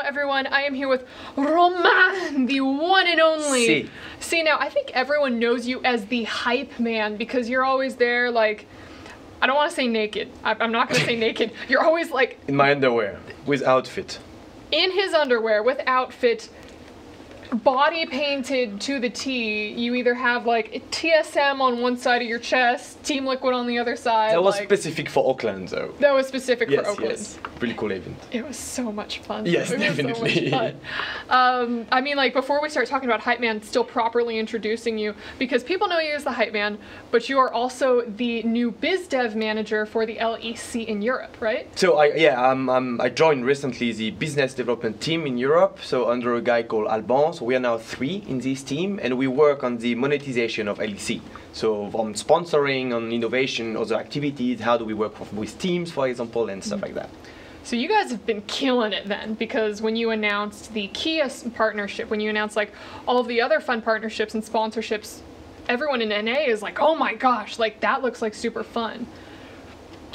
everyone. I am here with Romain, the one and only. Si. See, now, I think everyone knows you as the hype man because you're always there, like, I don't want to say naked. I'm not going to say naked. You're always, like... In my underwear, with outfit. In his underwear, with outfit, body painted to the T. You either have, like, TSM on one side of your chest, Team Liquid on the other side. That was like, specific for Oakland, though. That was specific for Oakland. Yes, really cool event. It was so much fun. Yes, it was definitely. So much fun. I mean, like, before we start talking about Hype Man, still properly introducing you, because people know you as the Hype Man, but you are also the new biz dev manager for the LEC in Europe, right? So I joined recently the business development team in Europe, so under a guy called Alban. So we are now 3 in this team, and we work on the monetization of LEC. So on sponsoring, on innovation, other activities, how do we work with teams, for example, and stuff like that. So you guys have been killing it then, because when you announced the Kia partnership, when you announced like all of the other fun partnerships and sponsorships, everyone in NA is like, oh my gosh, like that looks like super fun.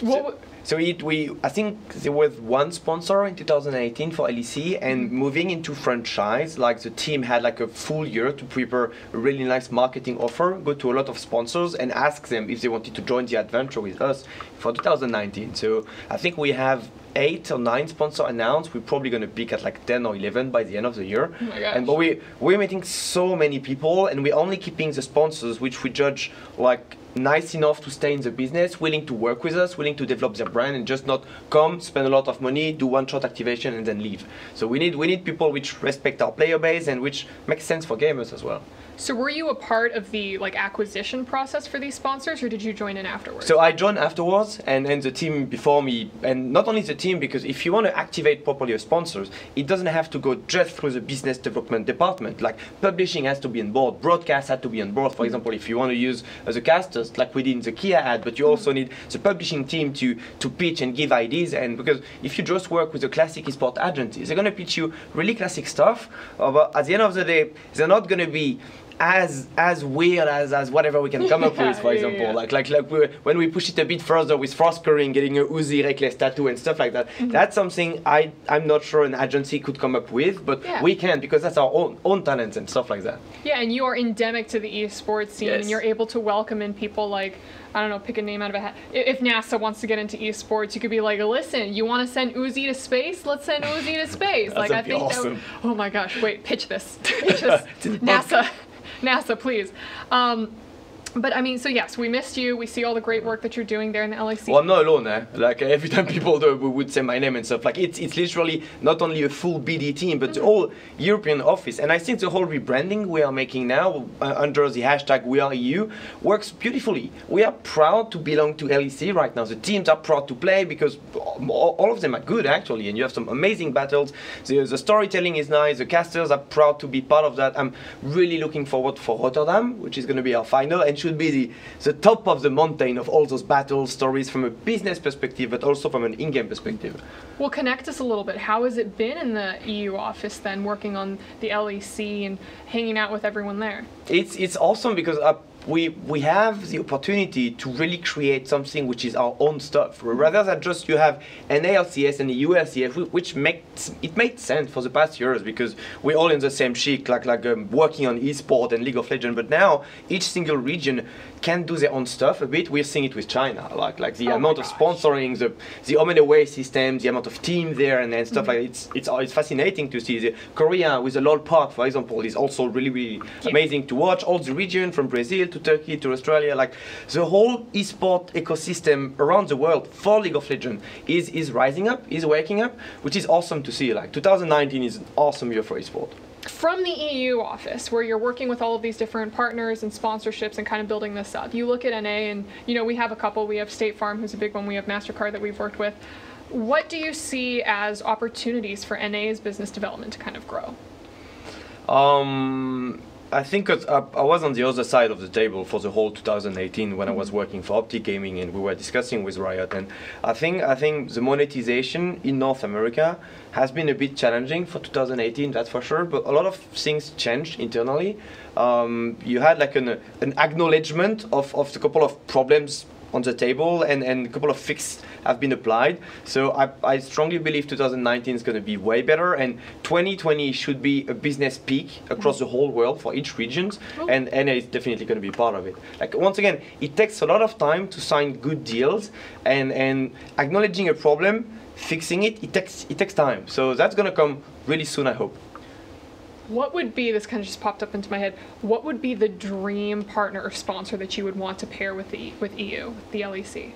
I think there was one sponsor in 2018 for LEC, and moving into franchise, like the team had like a full year to prepare a really nice marketing offer, go to a lot of sponsors and ask them if they wanted to join the adventure with us for 2019. So I think we have 8 or 9 sponsors announced. We're probably going to pick at like 10 or 11 by the end of the year. Oh my gosh. But we're meeting so many people, and we're only keeping the sponsors which we judge like nice enough to stay in the business, willing to work with us, willing to develop their brand, and just not come, spend a lot of money, do one-shot activation, and then leave. So we need people which respect our player base and which makes sense for gamers as well. So were you a part of the like acquisition process for these sponsors, or did you join in afterwards? So I joined afterwards, and the team before me, and not only the team, because if you want to activate properly your sponsors, it doesn't have to go just through the business development department. Like publishing has to be on board, broadcast has to be on board. For example, if you want to use as a casters, like we did in the Kia ad, but you also need the publishing team to pitch and give ideas. And because if you just work with a classic esport agency, they're going to pitch you really classic stuff, but at the end of the day, they're not going to be as weird as whatever we can come up with, for example. Like when we push it a bit further with frost curing, getting a Uzi reckless tattoo and stuff like that. That's something I'm not sure an agency could come up with, but we can, because that's our own talents and stuff like that. Yeah, and you are endemic to the esports scene, Yes. and you're able to welcome in people like, I don't know, pick a name out of a hat. If NASA wants to get into esports, you could be like, listen, you want to send Uzi to space? Let's send Uzi to space. Like, I think awesome. oh my gosh, wait, pitch this. Pitch this. NASA, please. But I mean, so yes, we missed you. We see all the great work that you're doing there in the LEC. Well, I'm not alone, eh? Like every time people would say my name and stuff, like it's literally not only a full BD team, but the whole European office. And I think the whole rebranding we are making now under the hashtag #WeAreEU works beautifully. We are proud to belong to LEC right now. The teams are proud to play because all of them are good actually, and you have some amazing battles. The storytelling is nice. The casters are proud to be part of that. I'm really looking forward for Rotterdam, which is going to be our final, and should be the top of the mountain of all those battle stories from a business perspective, but also from an in-game perspective. Well, connect us a little bit. How has it been in the EU office then, working on the LEC and hanging out with everyone there? It's awesome because we have the opportunity to really create something which is our own stuff, rather than just you have an ALCS and a ULCS, which made sense for the past years because we're all in the same ship, working on esport and League of Legends. But now each single region can do their own stuff a bit. We're seeing it with China, like the amount of sponsoring, the home and away system, the amount of team there, and stuff like that. It's fascinating to see. The Korea with the LOL Park, for example, is also really amazing to watch. All the region from Brazil to Turkey to Australia, like the whole esport ecosystem around the world for League of Legends is rising up, is waking up, which is awesome to see. Like 2019 is an awesome year for esport. From the EU office, where you're working with all of these different partners and sponsorships and kind of building this up, you look at NA and, you know, we have a couple. We have State Farm, who's a big one. We have MasterCard that we've worked with. What do you see as opportunities for NA's business development to kind of grow? I think I was on the other side of the table for the whole 2018 when I was working for Optic Gaming, and we were discussing with Riot. And I think the monetization in North America has been a bit challenging for 2018, that's for sure. But a lot of things changed internally. You had like an acknowledgement of the couple of problems on the table, and a couple of fixes have been applied. So I strongly believe 2019 is going to be way better, and 2020 should be a business peak across the whole world for each region, and NA is definitely going to be part of it. Like, once again, it takes a lot of time to sign good deals, and acknowledging a problem, fixing it takes time. So that's going to come really soon, I hope. What would be, this kind of just popped up into my head, what would be the dream partner or sponsor that you would want to pair with EU, with the LEC?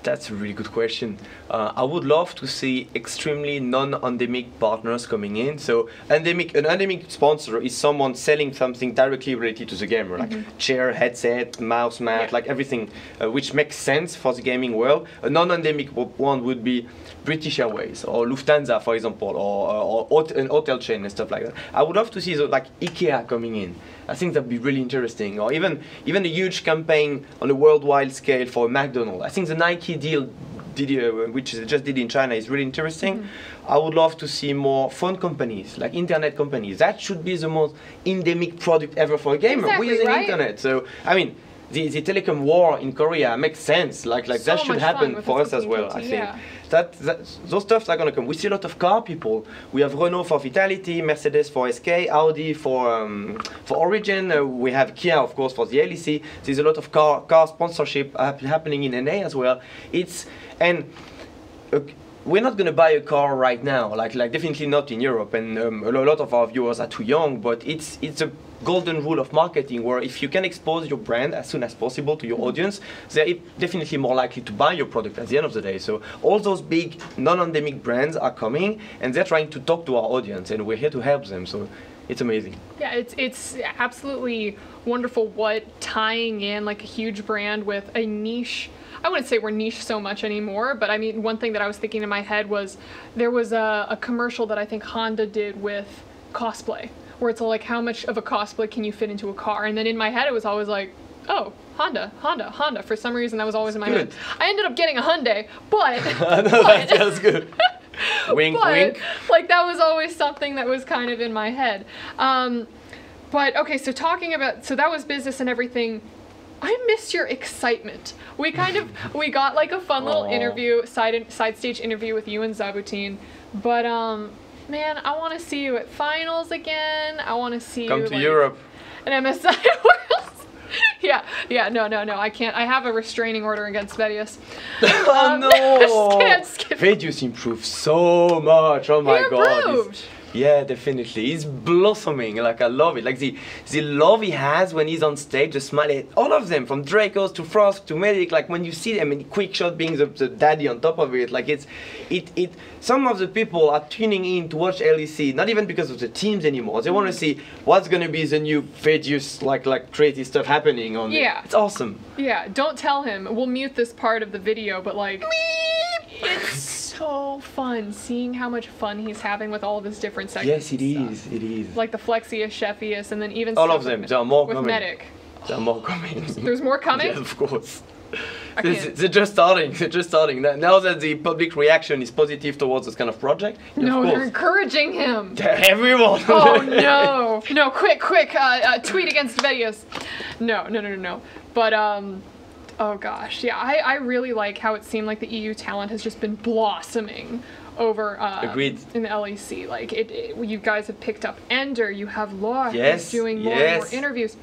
That's a really good question. I would love to see extremely non-endemic partners coming in. So an endemic sponsor is someone selling something directly related to the gamer, like chair, headset, mouse, mat, like everything which makes sense for the gaming world. A non-endemic one would be British Airways or Lufthansa, for example, or an hotel chain and stuff like that. I would love to see like IKEA coming in. I think that'd be really interesting, or even a huge campaign on a worldwide scale for McDonald's. I think the Nike deal, which they just did in China, is really interesting. I would love to see more phone companies, like internet companies. That should be the most endemic product ever for a gamer. Exactly, We're using right? internet, so I mean, the telecom war in Korea makes sense. Like So that should much happen fun for with us as well. I think. yeah. Those stuffs are gonna come. We see a lot of car people. We have Renault for Vitality, Mercedes for SK, Audi for Origin. We have Kia, of course, for the LEC. There's a lot of car sponsorship happening in NA as well. We're not going to buy a car right now, like definitely not in Europe, and a lot of our viewers are too young, but it's a golden rule of marketing where if you can expose your brand as soon as possible to your audience, they're definitely more likely to buy your product at the end of the day. So all those big non-endemic brands are coming, and they're trying to talk to our audience, and we're here to help them. So it's amazing. Yeah, it's absolutely wonderful what tying in like a huge brand with a niche. I wouldn't say we're niche so much anymore, but I mean, one thing that I was thinking in my head was there was a commercial that I think Honda did with cosplay, where it's like, how much of a cosplay can you fit into a car? And then in my head, it was always like, oh, Honda. For some reason, that was always in my head. I ended up getting a Hyundai, but... That's good. Wink, wink. Like, that was always something that was kind of in my head. But, okay, so so that was business and everything. I miss your excitement. We got like a fun little interview, side stage interview with you and Zabutin, but man, I want to see you at finals again. I want to see Come you to Europe. An MSI Worlds. Yeah, no, I can't. I have a restraining order against Vedius. Oh no! Just kidding. Vedius improved so much. Oh my god. Improved. Yeah, definitely. He's blossoming. Like, I love it. Like the love he has when he's on stage, the smile, all of them, from Dracos to Frost to Medic. Like when you see them, and Quick Shot being the daddy on top of it. Like it. Some of the people are tuning in to watch LEC, not even because of the teams anymore. They want to see what's gonna be the new Vedius like crazy stuff happening on. Yeah. It's awesome. Yeah. Don't tell him. We'll mute this part of the video, but like. It's so fun seeing how much fun he's having with all of his different segments. Yes, it is. It is. Like the Flexius, Chefius, and then even all stuff of them. with, There are more with coming. Medic. There are more coming. There's more coming? Yes, of course. can't. They're just starting. They're just starting. Now that the public reaction is positive towards this kind of project, No, of they're course. encouraging him. Everyone. Oh no! No, quick! Tweet against Vedius. No. But oh gosh, yeah. I really like how it seemed like the EU talent has just been blossoming over Agreed. in the LEC. Like you guys have picked up Ender. You have Laura Yes, who's doing more and more yes. interviews.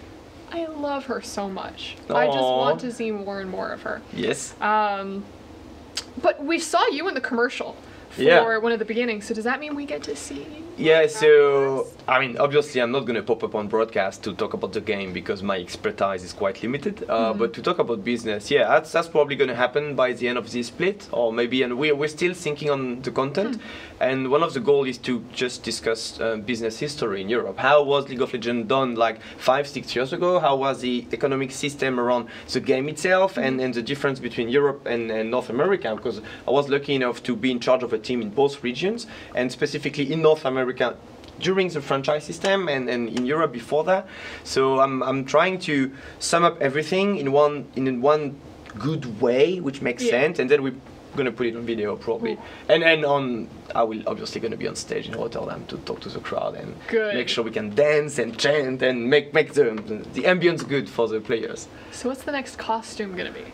I love her so much. I just Aw. want to see more and more of her. Yes. But we saw you in the commercial for Yeah. one of the beginnings. So does that mean we get to see? Yeah, so, I mean, obviously I'm not going to pop up on broadcast to talk about the game because my expertise is quite limited, but to talk about business, yeah, that's probably going to happen by the end of this split, or maybe, and we're still thinking on the content, and one of the goals is to just discuss business history in Europe. How was League of Legends done like 5-6 years ago? How was the economic system around the game itself, and the difference between Europe and North America? Because I was lucky enough to be in charge of a team in both regions, and specifically in North America during the franchise system and in Europe before that. So I'm trying to sum up everything in one good way, which makes sense, and then we're gonna put it on video probably. And I will obviously gonna be on stage in Rotterdam to talk to the crowd and make sure we can dance and chant and make the ambience good for the players. So what's the next costume gonna be?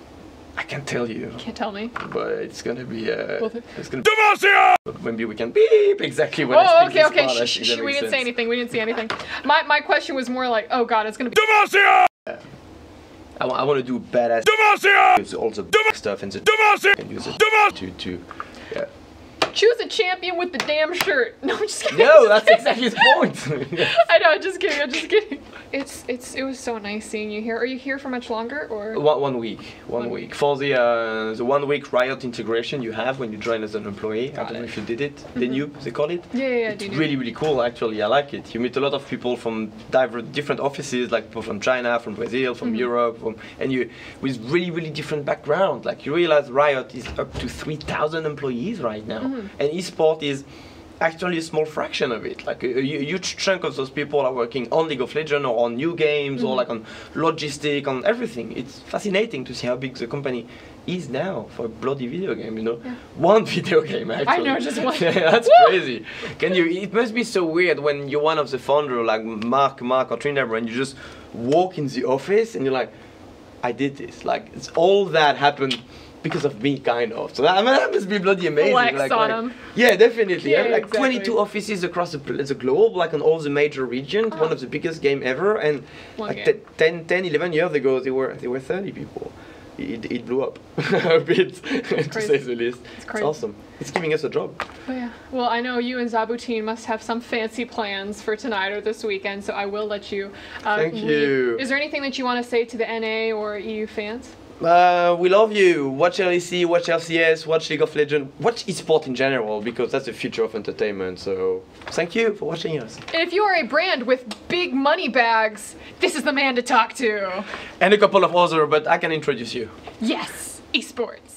I can't tell you. Can't tell me. But it's gonna be. It's gonna. But maybe we can beep exactly when I Oh, speak okay, this okay. part, Shh, that shh, we makes didn't say sense. anything. We didn't see anything. My question was more like, oh god, it's gonna be. I want to do badass. Use all the stuff and the and use it to yeah. Choose a champion with the damn shirt. No, I'm just kidding. No, that's exactly the point. I know. I'm just kidding. I'm just kidding. It was so nice seeing you here. Are you here for much longer or? One week. One week. For the 1 week Riot integration you have when you join as an employee. I don't know if you did it. The new they call it. Yeah. It's really cool actually. I like it. You meet a lot of people from different offices, like people from China, from Brazil, from Europe, and you with really different background. Like you realize Riot is up to 3,000 employees right now, and esport is actually a small fraction of it. Like a huge chunk of those people are working on League of Legends or on new games or like on logistic, on everything. It's fascinating to see how big the company is now for a bloody video game, you know. Yeah. One video game actually. I know, just one. That's crazy. It must be so weird when you're one of the founder like Mark or Trinidad, and you just walk in the office and you're like, I did this. Like it's all that happened because of me, kind of. So that must be bloody amazing. Flex on them. Yeah, definitely. Yeah, Like exactly. 22 offices across the globe, like on all the major regions. One of the biggest game ever. And One like game. 10, 11 years ago, there were 30 people. It blew up a bit, to say the least. It's It's crazy. awesome. It's giving us a job. Oh, yeah. Well, I know you and Zabutin must have some fancy plans for tonight or this weekend, so I will let you. Thank leave. you. Is there anything that you want to say to the NA or EU fans? We love you. Watch LEC, watch LCS, watch League of Legends, watch esport in general, because that's the future of entertainment. So thank you for watching us. And if you are a brand with big money bags, this is the man to talk to. And a couple of other, but I can introduce you. Yes, esports.